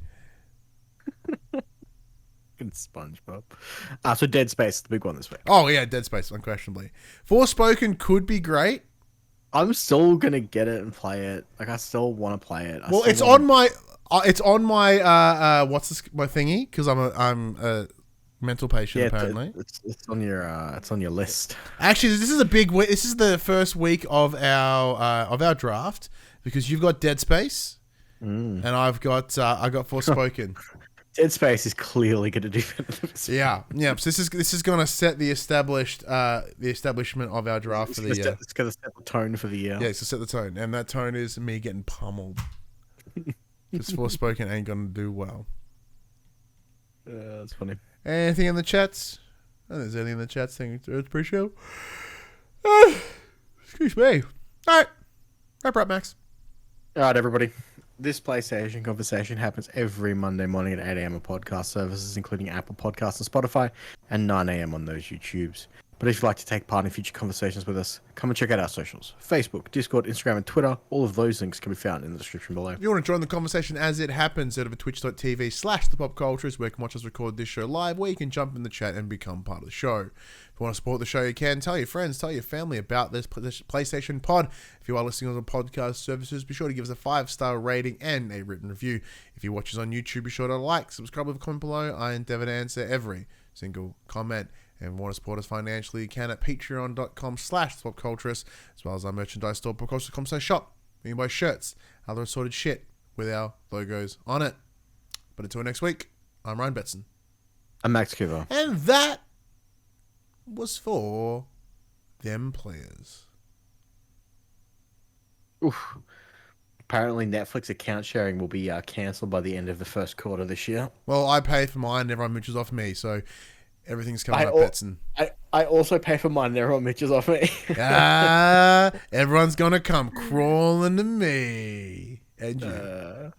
S3: Fucking SpongeBob. So Dead Space, the big one this week.
S2: Oh yeah, Dead Space, unquestionably. Forspoken could be great.
S3: I'm still gonna get it and play it. Like I still want to play it.
S2: It's on my my thingy because I'm a mental patient apparently.
S3: It's on your list.
S2: Actually, this is a big week. This is the first week of our draft because you've got Dead Space and I've got Forspoken. Dead
S3: Space is clearly going to do better.
S2: Yeah. So this is going to set the establishment of our draft for the year.
S3: It's going to set the tone for the year.
S2: Yeah, it's to set the tone, and that tone is me getting pummeled. Because Forspoken ain't going to do well.
S3: That's funny.
S2: Anything in the chats? Oh, there's anything in the chats saying it's pre-show. Excuse me. All right. Wrap up, Max.
S3: All right, everybody. This PlayStation conversation happens every Monday morning at 8 a.m. on podcast services, including Apple Podcasts and Spotify, and 9 a.m. on those YouTubes. But if you'd like to take part in future conversations with us, come and check out our socials. Facebook, Discord, Instagram, and Twitter. All of those links can be found in the description below.
S2: If you want to join the conversation as it happens, head over to twitch.tv/thepopcultures, where you can watch us record this show live, where you can jump in the chat and become part of the show. If you want to support the show, you can. Tell your friends, tell your family about this PlayStation pod. If you are listening on the podcast services, be sure to give us a 5-star rating and a written review. If you watch us on YouTube, be sure to like, subscribe, with a comment below. I endeavor to answer every single comment. And want to support us financially, you can at patreon.com/thepopculturist, as well as our merchandise store, popculturist.com/shop. You can buy shirts, other assorted shit with our logos on it. But until next week, I'm Ryan Betson.
S3: I'm Max Kubo.
S2: And that was for them players.
S3: Oof. Apparently Netflix account sharing will be cancelled by the end of the first quarter this year.
S2: Well, I pay for mine, everyone mooches off me, so everything's coming up, Betson.
S3: I also pay for mine, and everyone mooches off me.
S2: Everyone's gonna come crawling to me. And you.